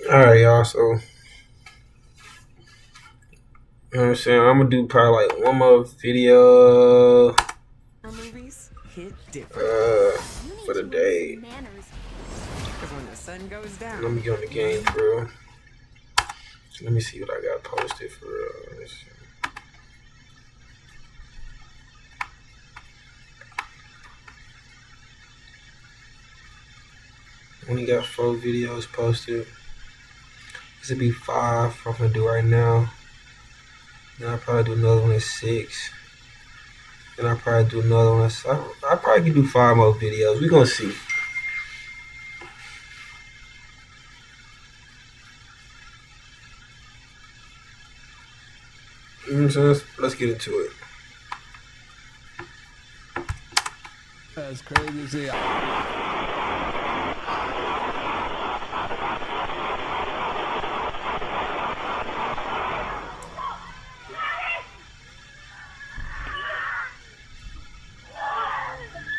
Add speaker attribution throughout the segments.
Speaker 1: Alright, y'all. So, you know what I'm saying? I'm gonna do probably like one more video
Speaker 2: Movies hit different.
Speaker 1: for the day.
Speaker 2: Because when the sun goes down,
Speaker 1: Let me get on the game for real. Let me see what I got posted for real. Let's see. Only got 4 videos posted. This would be 5 I'm gonna do right now. Then I'll probably do another one at 6. Then I'll probably do another one at 7. I probably can do 5 more videos. We're gonna see. You know what I'm saying? Let's get into it.
Speaker 3: That's crazy as hell.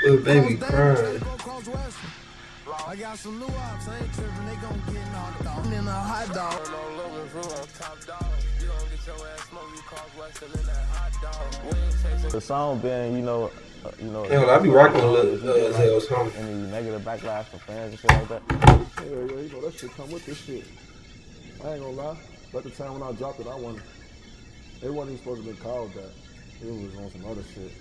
Speaker 1: Little baby crying.
Speaker 3: I got some new ops, I ain't tripping, they gon' get knocked off. In a hot dog.
Speaker 4: The song been,
Speaker 1: Hell, I be rocking with Lil Zay Osama.
Speaker 4: any negative backlash from fans and shit like that.
Speaker 5: Yeah, you know that shit come with this shit. I ain't gonna lie. But at the time when I dropped it, it wasn't even supposed to be called that. It was on some other shit.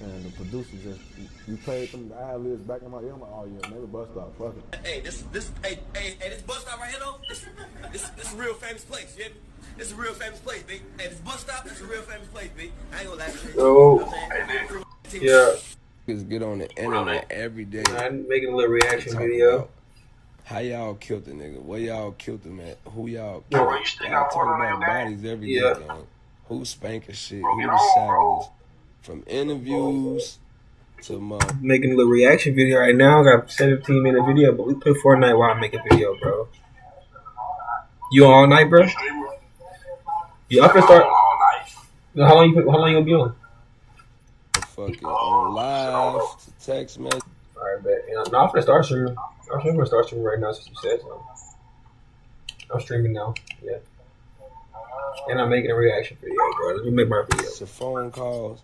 Speaker 5: And the producer just, you played them the ad-libs back in my ear. I'm like, oh yeah, maybe bust stop, fuck it.
Speaker 6: Hey, this bus stop right here though. This a real famous place. Yeah, it's a real famous place, B. Hey, this bus stop, it's a real famous place, B. I ain't gonna lie to you.
Speaker 1: Oh, yeah.
Speaker 3: Niggas get on the internet every day.
Speaker 1: I'm making a little reaction
Speaker 3: talk
Speaker 1: video.
Speaker 3: about how y'all killed the nigga? Where y'all killed him at? Who y'all
Speaker 1: Yeah.
Speaker 3: killed? Y'all talk about bodies every day,
Speaker 1: Yeah.
Speaker 3: dog. Who spanking shit? Who the savages? From interviews to
Speaker 1: Making a little reaction video right now. I got a 17-minute video, but we play Fortnite while I make a video, bro. You on all night, bro? You up and start? How long you gonna be on?
Speaker 3: fucking on live to text message.
Speaker 1: Alright, bet. And I'm not gonna start streaming. I'm gonna start streaming right now since you said so. I'm streaming now. Yeah. And I'm making a reaction video, bro. Let me make my video.
Speaker 3: Some phone calls.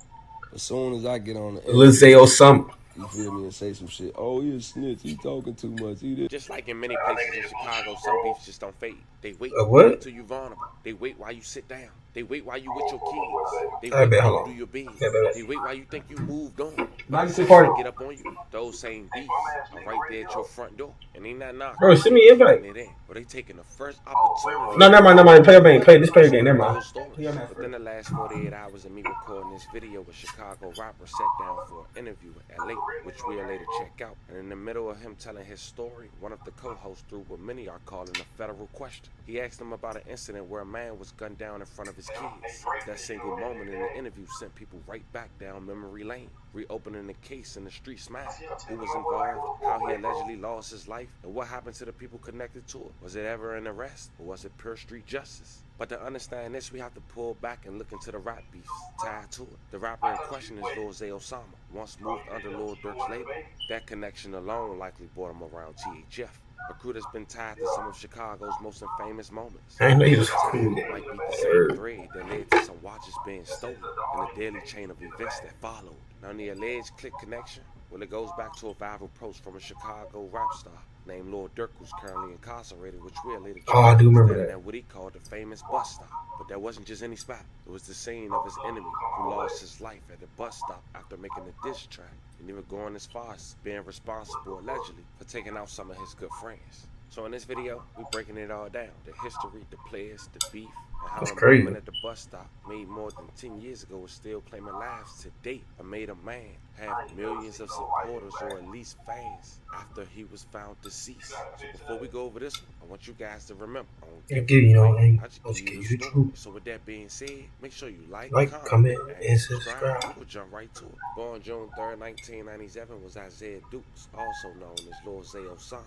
Speaker 3: As soon as I get on the
Speaker 1: Lil Zay Osama.
Speaker 3: you feel me, and say some shit. Oh, he a snitch. He talking too much. He did.
Speaker 7: Just like in many places in Chicago, some beefs just don't fade. They wait
Speaker 1: What?
Speaker 7: until you vulnerable. They wait while you sit down. They wait while you with your kids. They
Speaker 1: I
Speaker 7: wait
Speaker 1: bet,
Speaker 7: while
Speaker 1: hold
Speaker 7: you
Speaker 1: on.
Speaker 7: do your business.
Speaker 1: Yeah, bet.
Speaker 7: They wait while you think you moved on.
Speaker 1: Back
Speaker 7: But
Speaker 1: to the
Speaker 7: as
Speaker 1: party.
Speaker 7: soon as they get up on you, those same beefs are right there at your front door. And they not knocking.
Speaker 1: Bro, send me an invite.
Speaker 7: They in. Or they taking the first opportunity.
Speaker 1: No, never mind. Play your game. Play this player game. Never mind.
Speaker 7: Those stories. Within the last 48 hours of me recording this video, a Chicago rapper sat down for an interview in LA, which we'll later check out. And in the middle of him telling his story, one of the co-hosts threw what many are calling a federal question. He asked him about an incident where a man was gunned down in front of his kids. That single moment in the interview sent people right back down memory lane, reopening the case in the street smile. Who was involved, how he allegedly lost his life, and what happened to the people connected to it. Was it ever an arrest, or was it pure street justice? But to understand this, we have to pull back and look into the rap beefs tied to it. The rapper in question is Lil Zay Osama, once moved under Lil Durk's label. That connection alone likely brought him around THF, a crew that's been tied to some of Chicago's most infamous moments.
Speaker 1: I didn't know he was
Speaker 7: Might
Speaker 1: cool.
Speaker 7: be the same thread that led to some watches being stolen and a daily chain of events that followed. Now, the alleged click connection, well, it goes back to a viral post from a Chicago rap star named Lil Durk, who's currently incarcerated, which we'll later
Speaker 1: Oh, I do remember
Speaker 7: standing
Speaker 1: that.
Speaker 7: at what he called the famous bus stop. But that wasn't just any spot. It was the scene of his enemy who lost his life at the bus stop after making a diss track, and even going as far as being responsible, allegedly, for taking out some of his good friends. So in this video, we're breaking it all down. The history, the players, the beef, and how
Speaker 1: That's
Speaker 7: a
Speaker 1: crazy.
Speaker 7: moment at the bus stop made more than 10 years ago is still claiming lives to date. A made a man have millions of supporters or at least fans after he was found deceased. So before we go over this one, I want you guys to remember, I don't
Speaker 1: I give you know,
Speaker 7: I just
Speaker 1: I'll
Speaker 7: give
Speaker 1: give
Speaker 7: you
Speaker 1: you
Speaker 7: the
Speaker 1: the
Speaker 7: story.
Speaker 1: truth.
Speaker 7: So with that being said, make sure you like,
Speaker 1: comment, and subscribe.
Speaker 7: We'll jump right to it. Born June 3rd, 1997 was Isaiah Dukes, also known as Lil Zay Osama.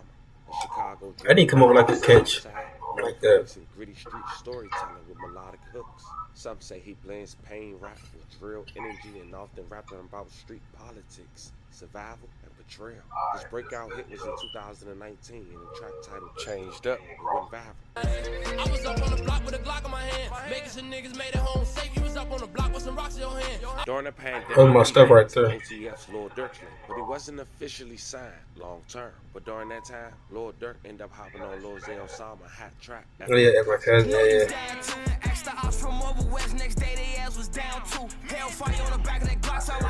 Speaker 7: A Chicago
Speaker 1: I didn't come up with like a catch like that.
Speaker 7: and gritty street storytelling with melodic hooks. Some say he blends pain rap with drill energy and often rapping about street politics, survival, and the trail. His breakout hit was in 2019, and the track title changed up. It went viral.
Speaker 8: I was up on the block with a Glock in my hand, making sure niggas made it home safe. You was up on the block with some rocks in your hand.
Speaker 7: During the pandemic,
Speaker 1: Oh, my stuff right there.
Speaker 7: OTF's Lil Durk's name, but he wasn't officially signed long term. But during that time, Lil Durk ended up hopping on Lil Zay Osama hot track.
Speaker 1: Oh yeah, that's my cousin. Yeah.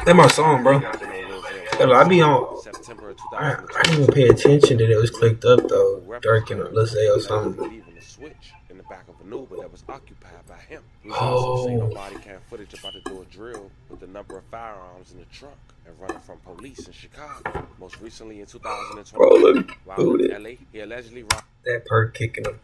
Speaker 1: That's my song, bro. I be on.
Speaker 7: September of
Speaker 1: I didn't even pay attention that it was clicked up though. Durk and Lil Zay Osama.
Speaker 7: Leaving the switch in the back of an Uber that was occupied by him. He was also seen on body cam footage about to do a drill with the number of firearms in the trunk and running from police in Chicago. Most recently in 2020, while in LA, he allegedly robbed
Speaker 1: That perk kicking him.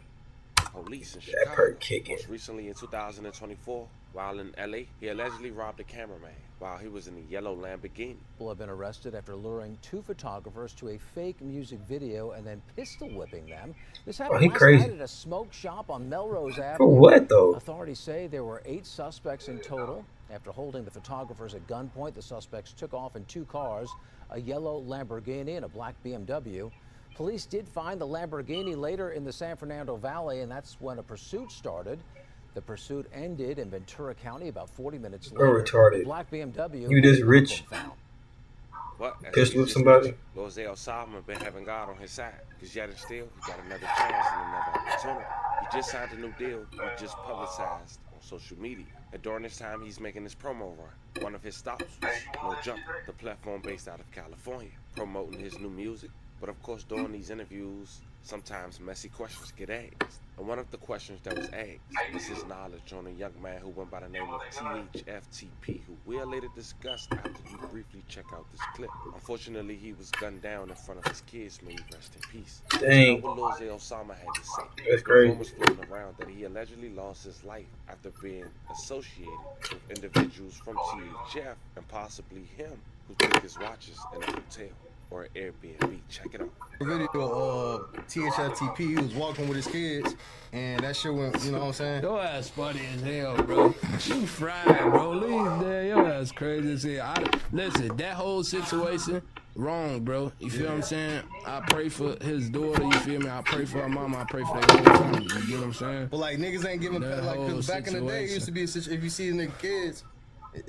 Speaker 7: police in Chicago.
Speaker 1: That perk kicking.
Speaker 7: Most recently in 2024, while in LA, he allegedly robbed a cameraman while he was in a yellow Lamborghini.
Speaker 9: People have been arrested after luring two photographers to a fake music video and then pistol whipping them. This happened last night at a smoke shop on Melrose Avenue.
Speaker 1: For what though?
Speaker 9: Authorities say there were 8 suspects in total. After holding the photographers at gunpoint, the suspects took off in 2 cars, a yellow Lamborghini and a black BMW. Police did find the Lamborghini later in the San Fernando Valley, and that's when a pursuit started. The pursuit ended in Ventura County about 40 minutes later.
Speaker 1: You're retarded.
Speaker 9: The black BMW.
Speaker 1: You this rich?
Speaker 7: But
Speaker 1: Pistol with somebody?
Speaker 7: Lil Zay Osama been having God on his side, because yet and still, he got another chance and another opportunity. He just signed a new deal he just publicized on social media. And during this time, he's making his promo run. One of his stops was No Jumper, the platform based out of California, promoting his new music. But of course, during these interviews, sometimes messy questions get asked. And one of the questions that was asked was his knowledge on a young man who went by the name of THFTP, who we'll later discuss after you briefly check out this clip. Unfortunately, he was gunned down in front of his kids. May he rest in peace.
Speaker 1: Dang.
Speaker 7: You know what Lil Zay Osama had to say.
Speaker 1: That's crazy.
Speaker 7: Was floating around that he allegedly lost his life after being associated with individuals from THF and possibly him who took his watches in a hotel or an Airbnb. Check it out.
Speaker 3: The video of THFTP, he was walking with his kids, and that shit went, you know what I'm saying?
Speaker 10: Your ass funny as hell, bro. You fried, bro. Leave there. Your ass crazy as hell. Listen, that whole situation, wrong, bro. You feel what I'm saying? I pray for his daughter, you feel me? I pray for her mama, I pray for their whole family. You get what I'm saying?
Speaker 3: But like, niggas ain't giving, like, cause back in the day, it used to be, if you see the nigga kids,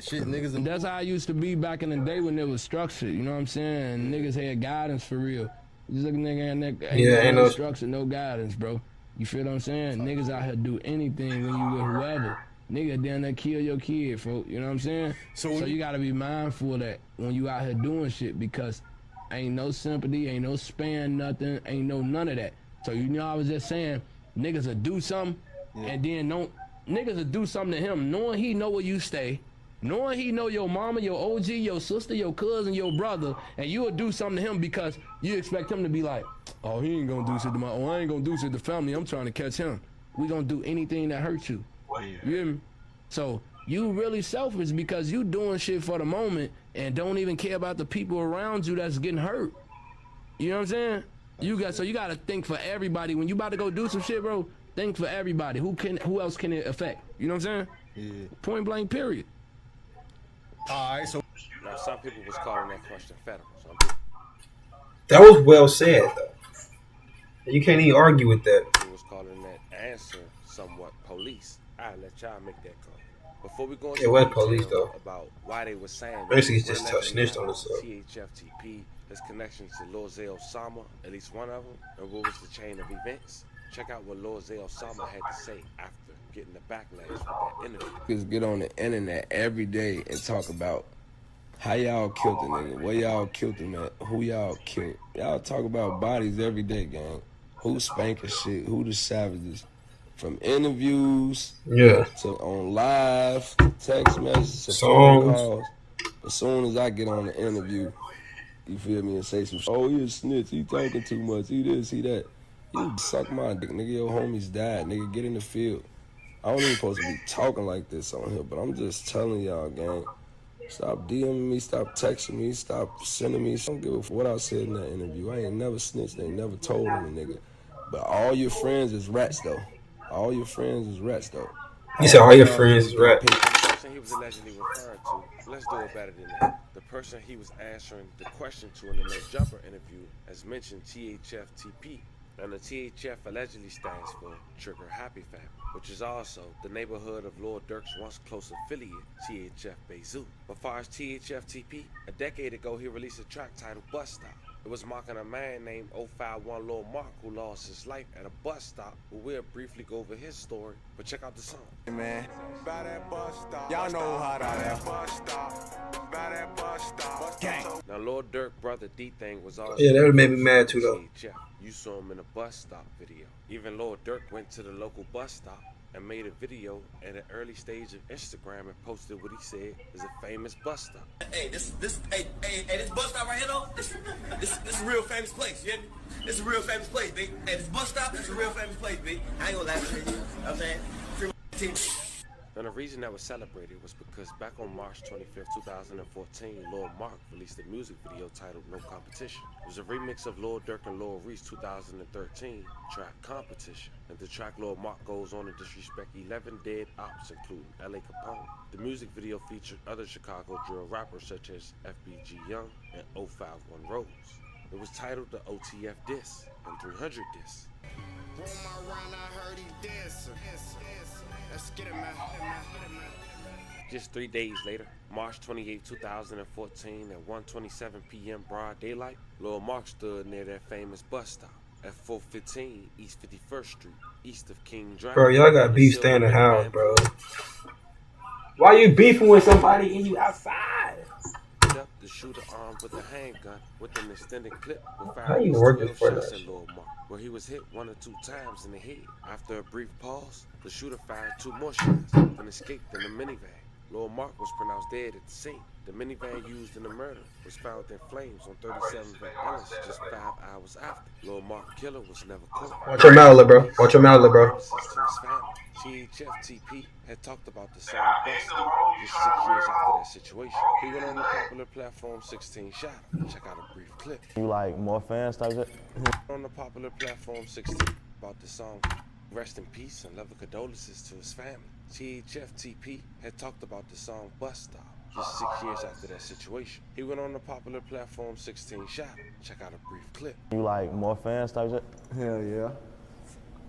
Speaker 3: shit, niggas.
Speaker 10: And that's how I used to be back in the day when it was structured. You know what I'm saying? Niggas had guidance for real. Just look at nigga ain't no structure, no guidance, bro. You feel what I'm saying? Niggas out here do anything when you with whoever. Nigga down there kill your kid, folk. You know what I'm saying? So you gotta be mindful of that when you out here doing shit, because ain't no sympathy, ain't no span, nothing, ain't no none of that. So you know I was just saying, niggas will do something and then niggas will do something to him knowing he know where you stay. Knowing he know your mama, your OG, your sister, your cousin, your brother, and you will do something to him because you expect him to be like, oh, he ain't gonna do shit to I ain't gonna do shit to family, I'm trying to catch him. We gonna do anything that hurts you. You hear me? So you really selfish because you doing shit for the moment and don't even care about the people around you that's getting hurt. You know what I'm saying? You gotta think for everybody. When you about to go do some shit, bro, think for everybody. Who else can it affect? You know what I'm saying? Yeah. Point blank, period.
Speaker 3: Alright, so
Speaker 7: now some people was calling that question federal.
Speaker 1: That was well said though. You can't even argue with that.
Speaker 7: He was calling that answer somewhat police. I'll let y'all make that call. Before we go into
Speaker 1: police though
Speaker 7: about why they were saying
Speaker 1: basically he's just snitched on himself.
Speaker 7: THFTP, his connections to Lil Zay Osama, at least one of them, and what was the chain of events. Check out what Lil Zay Osama had to say after getting the backlash for that interview.
Speaker 11: Just get on the internet every day and talk about how y'all killed the nigga, where y'all killed him at, who y'all killed. Y'all talk about bodies every day, gang. Who spanking shit, who the savages. From interviews to on live, text messages, to phone calls. As soon as I get on the interview, you feel me, and say some shit. Oh, he a snitch, he talking too much, he this, he that. You suck my dick, nigga, your homies died, nigga, get in the field. I don't even supposed to be talking like this on here, but I'm just telling y'all, gang. Stop DMing me, stop texting me, stop sending me. I don't give a f what I said in that interview. I ain't never snitched, I ain't never told him a nigga. But all your friends is rats, though. All your friends is rats, though.
Speaker 1: You said all your friends is rats.
Speaker 7: The person he was allegedly referring to, let's do it better than that. The person he was answering the question to in the No Jumper interview, as mentioned, THFTP. And the THF allegedly stands for Trigger Happy Family, which is also the neighborhood of Lil Durk's once close affiliate, THF Beizou. But far as THFTP, a decade ago he released a track titled Bus Stop. It was mocking a man named 051 Lil Mark who lost his life at a bus stop. But we'll briefly go over his story, but check out the song.
Speaker 3: Hey man, by that bus stop. Y'all know how that bus stop. By that bus stop. Gang.
Speaker 7: Now Lil Durk brother D-Thing was also
Speaker 1: Yeah, that would make me mad too though.
Speaker 7: THF. You saw him in a bus stop video. Even Lil Durk went to the local bus stop and made a video at an early stage of Instagram and posted what he said is a famous bus stop.
Speaker 6: Hey, this bus stop right here though, this is a real famous place, you hear me? This is a real famous place, B. Hey, this bus stop, this is a real famous place, B. I ain't gonna lie to you, know what I'm saying? Free
Speaker 7: And the reason that was celebrated was because back on March 25th, 2014, Lil Mark released a music video titled No Competition. It was a remix of Lil Durk and Lil Reese 2013 track Competition. And the track Lil Mark goes on to disrespect 11 dead ops, including L.A. Capone. The music video featured other Chicago drill rappers such as FBG Young and 051 Rose. It was titled the OTF Diss and 300 Diss.
Speaker 3: Let's get it, man.
Speaker 7: Just 3 days later, March 28, 2014, at 1:27 p.m. broad daylight, Lil Mark stood near that famous bus stop at 415 East 51st Street, east of King Drive.
Speaker 1: Bro, y'all got beef staying in the house, bro. Why you beefing with somebody and you outside?
Speaker 7: The shooter armed with a handgun with an extended clip with
Speaker 1: How you working for
Speaker 7: shots
Speaker 1: that?
Speaker 7: at Lil Mark, where he was hit 1 or 2 times in the head. After a brief pause, the shooter fired 2 more shots and escaped in a minivan. Lil Mark was pronounced dead at the scene. The minivan used in the murder was found in flames on 37th and Ellis just 5 hours after. Lil Mark killer was never caught.
Speaker 1: Watch your mouth, bro. Watch your mouth, bro.
Speaker 7: THFTP had talked about the song Bus Stop just 6 years after that situation. He went on the popular platform 16 Shot. Check out a brief clip.
Speaker 4: You like more fans type shit?
Speaker 7: On the popular platform 16 about the song Rest in Peace and love and condolences to his family. THFTP had talked about the song Bus Stop just 6 years after that situation. He went on the popular platform 16 Shot. Check out a brief clip.
Speaker 4: You like more fans type shit?
Speaker 5: Hell yeah.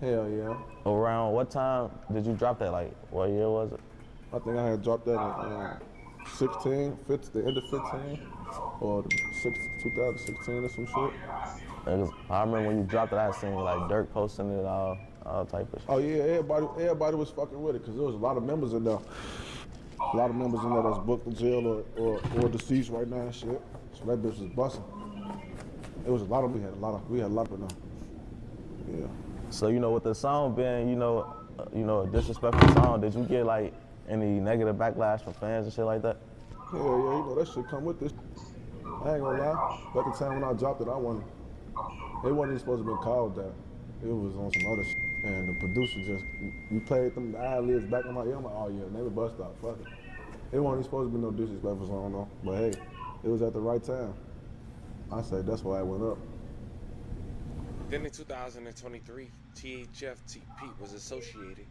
Speaker 5: Hell yeah.
Speaker 4: Around what time did you drop that? Like, what year was it?
Speaker 5: I think I had dropped that in 16, the end of 15, or 2016 or some shit.
Speaker 4: I remember when you dropped it, I seen like Durk posting it, all type of shit.
Speaker 5: Oh yeah, everybody was fucking with it because there was a lot of members in there. A lot of members in there that's booked in jail or deceased right now and shit. So that bitch was busting. It was a lot of, we had a lot of them. Yeah.
Speaker 4: So, you know, with the song being, you know, a disrespectful song, did you get like any negative backlash from fans and shit like that?
Speaker 5: Yeah, you know, that shit come with this. I ain't gonna lie. At the time when I dropped it, it wasn't even supposed to be called that. It was on some other shit. And the producer just, we played them ad-libs back in my ear. I'm like, oh yeah, name it Bus Stop, fuck it. It wasn't even supposed to be no disrespectful song, though. But hey, it was at the right time. I say that's why it went up.
Speaker 7: Then in 2023, THFTP was associated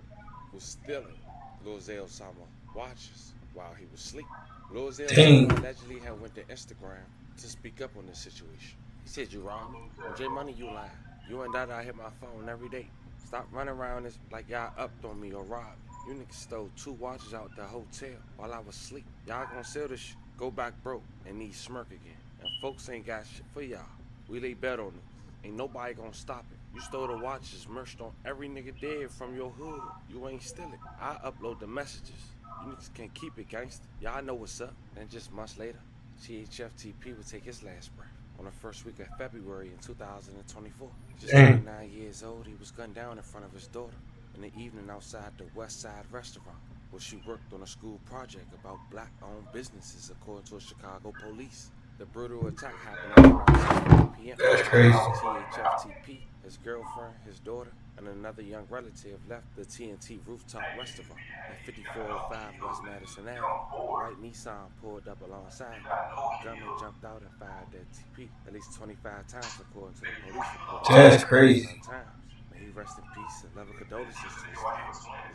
Speaker 7: with stealing Lil Zay Osama watches while he was asleep. Lil Zay Osama allegedly had went to Instagram to speak up on this situation. He said, "You robbed me. On J Money, you lying. You and that I hit my phone every day. Stop running around this like y'all upped on me or robbed me. You niggas stole 2 watches out the hotel while I was asleep. Y'all gonna sell this shit, go back broke, and need smirk again. And folks ain't got shit for y'all. We lay bet on it. Ain't nobody gonna stop it. You stole the watches, merched on every nigga dead from your hood. You ain't steal it. I upload the messages. You niggas can't keep it, gangster. Y'all know what's up." And just months later, THFTP would take his last breath on the first week of February in 2024. Just 29 years old, he was gunned down in front of his daughter in the evening outside the West Side restaurant, where she worked on a school project about black-owned businesses, according to Chicago police. The brutal attack happened at around 7 p.m.
Speaker 1: That's crazy.
Speaker 7: THFTP, his girlfriend, his daughter, and another young relative left the TNT rooftop restaurant at 5405 West Madison Avenue. A white Nissan pulled up alongside him. The gunman jumped out and fired at TP at least 25 times, according to the police report.
Speaker 1: That's crazy.
Speaker 7: Times. He rest in peace and love and condolences to his family.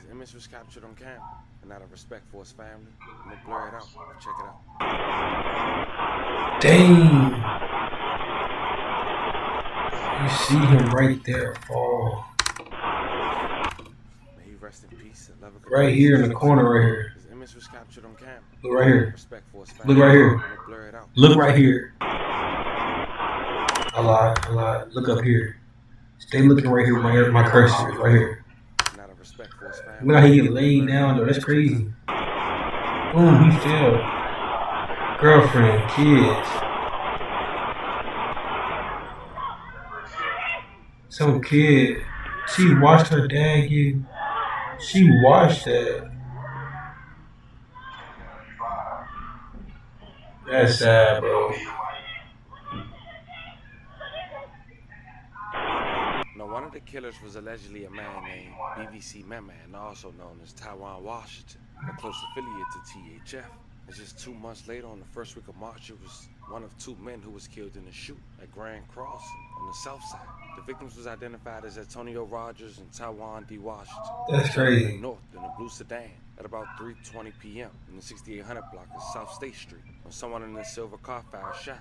Speaker 7: His image was captured on camera, and out of respect for his family, I'm gonna blur it out. Check it out.
Speaker 1: Dang. You see him right there fall.
Speaker 7: May he rest in peace and love and
Speaker 1: right here in the corner right here.
Speaker 7: His image was captured on camera.
Speaker 1: Look right here.
Speaker 7: Respect for his family.
Speaker 1: Look right here.
Speaker 7: I'm gonna blur it out.
Speaker 1: Look right here. I lied. Look up here. Stay looking right here where my cursor is, right here. Look how he get laid down though, that's crazy. Boom, he fell. Girlfriend, kids. Some kid. She watched her dad get. She watched that. That's sad, bro.
Speaker 7: Now, one of the killers was allegedly a man named BBC Meman, also known as Taiwan Washington, a close affiliate to THF. And just 2 months later, on the first week of March, it was one of 2 men who was killed in a shoot at Grand Crossing on the south side. The victims was identified as Antonio Rogers and Taiwan D. Washington.
Speaker 1: That's crazy.
Speaker 7: North in a blue sedan at about 3:20 p.m. in the 6800 block of South State Street when someone in a silver car fired shots.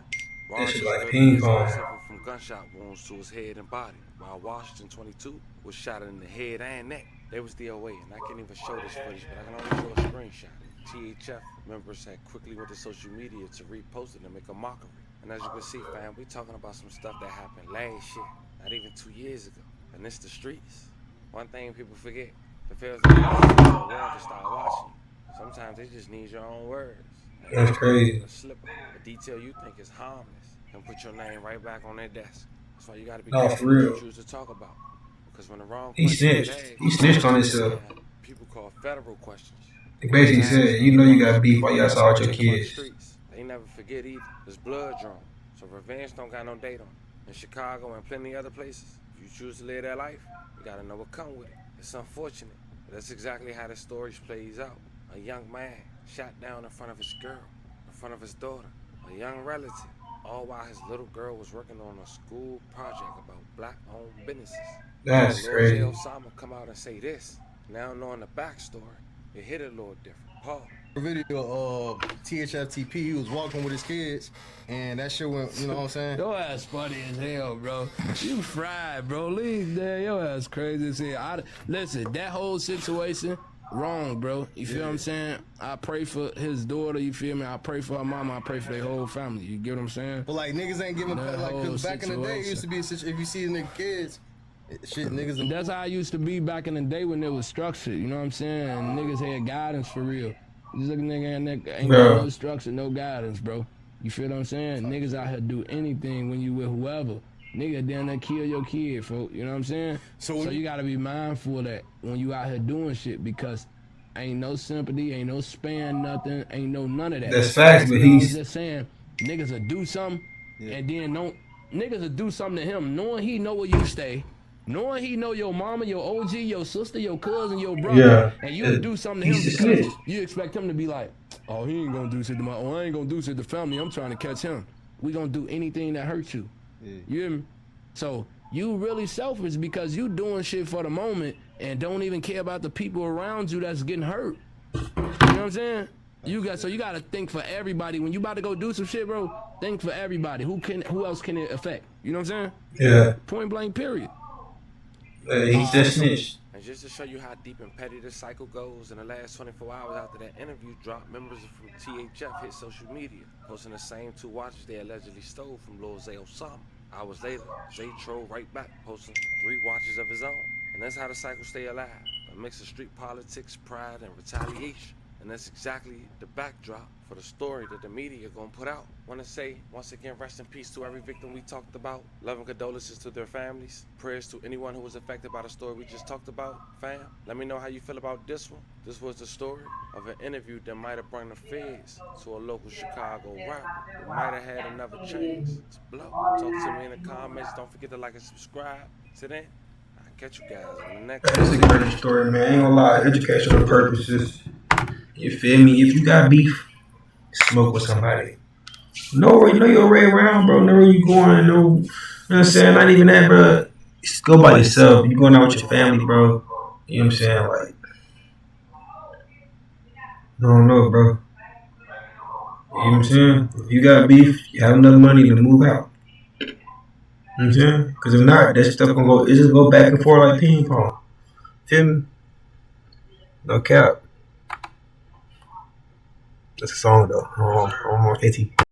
Speaker 7: Rogers,
Speaker 1: like ping pong,
Speaker 7: suffered from gunshot wounds to his head and body, while Washington, 22, was shot in the head and neck. They was DOA, and I can't even show this footage, but I can only show a screenshot. THF members had quickly went to social media to repost it and make a mockery. And as you can see, fam, we talking about some stuff that happened last year, not even 2 years ago. And it's the streets. One thing people forget, the fails of the world to start watching you. Sometimes they just need your own words.
Speaker 1: That's crazy.
Speaker 7: A slip, a detail you think is harmless, and put your name right back on their desk. That's why you gotta be careful what you choose to talk about. Because when the wrong
Speaker 1: he snitched. He snitched on himself.
Speaker 7: People call federal questions.
Speaker 1: He basically said, you know you got beef while you outside with your kids.
Speaker 7: They never forget either. There's blood drawn. So revenge don't got no date on it. In Chicago and plenty other places, if you choose to live that life, you gotta know what come with it. It's unfortunate, but that's exactly how the story plays out. A young man shot down in front of his girl, in front of his daughter, a young relative, all while his little girl was working on a school project about black-owned businesses.
Speaker 1: That's crazy.
Speaker 7: Lil Zay Osama come out and say this. Now knowing the backstory, it hit a little different. Paul.
Speaker 12: Video of THFTP, he was walking with his kids, and that shit went, you know what I'm saying?
Speaker 10: Your ass funny as hell, bro. You fried, bro. Leave there. Your ass crazy as hell. Listen, that whole situation, wrong, bro. You feel what I'm saying? I pray for his daughter, you feel me? I pray for her mama, I pray for their whole family. You get what I'm saying?
Speaker 12: But like, niggas ain't giving, like, cause back in the day, it used to be a situation, if you see the nigga kids, shit, niggas.
Speaker 10: That's how I used to be back in the day when it was structured, you know what I'm saying? And niggas had guidance for real. This nigga ain't got no structure, no guidance, bro. You feel what I'm saying? Niggas out here do anything when you with whoever. Nigga down there kill your kid, folk. You know what I'm saying? So you gotta be mindful of that when you out here doing shit, because ain't no sympathy, ain't no span, nothing, ain't no none of that.
Speaker 1: That's facts, but he's
Speaker 10: just saying niggas will do something and then niggas will do something to him knowing he know where you stay. Knowing he know your mama, your OG, your sister, your cousin, your brother, and you do something to him because you expect him to be like, oh, he ain't gonna do shit to I ain't gonna do shit to family, I'm trying to catch him. We gonna do anything that hurts you. You hear me? So you really selfish because you doing shit for the moment and don't even care about the people around you that's getting hurt. You know what I'm saying? You gotta think for everybody. When you about to go do some shit, bro, think for everybody. Who else can it affect? You know what I'm saying?
Speaker 1: Yeah.
Speaker 10: Point blank, period.
Speaker 1: He just snitched.
Speaker 7: And just to show you how deep and petty this cycle goes, in the last 24 hours after that interview dropped, members from THF hit social media, posting the same 2 watches they allegedly stole from Lil Zay Osama. Hours later, Zay trolled right back, posting 3 watches of his own. And that's how the cycle stay alive, a mix of street politics, pride, and retaliation. And that's exactly the backdrop for the story that the media gonna put out. Wanna say, once again, rest in peace to every victim we talked about. Love and condolences to their families. Prayers to anyone who was affected by the story we just talked about. Fam, let me know how you feel about this one. This was the story of an interview that might have brought the feds to a local Chicago rapper. It might have had another chance. It's Blow. Talk to me in the comments. Don't forget to like and subscribe. Till then, I'll catch you guys on the next one.
Speaker 1: It's a great story, man. Ain't gonna lie, educational purposes. You feel me? If you got beef, smoke with somebody. Know your way around, bro. Know where you going. Know what I'm saying? Not even that, bro. just go by yourself. You going out with your family, bro. You know what I'm saying? Like, I don't know, bro. You know what I'm saying? If you got beef, you have enough money to move out. You know what I'm saying? Because if not, that stuff gonna go. It just go back and forth like ping pong. Feel me? No cap. That's a song though. I'm on KT.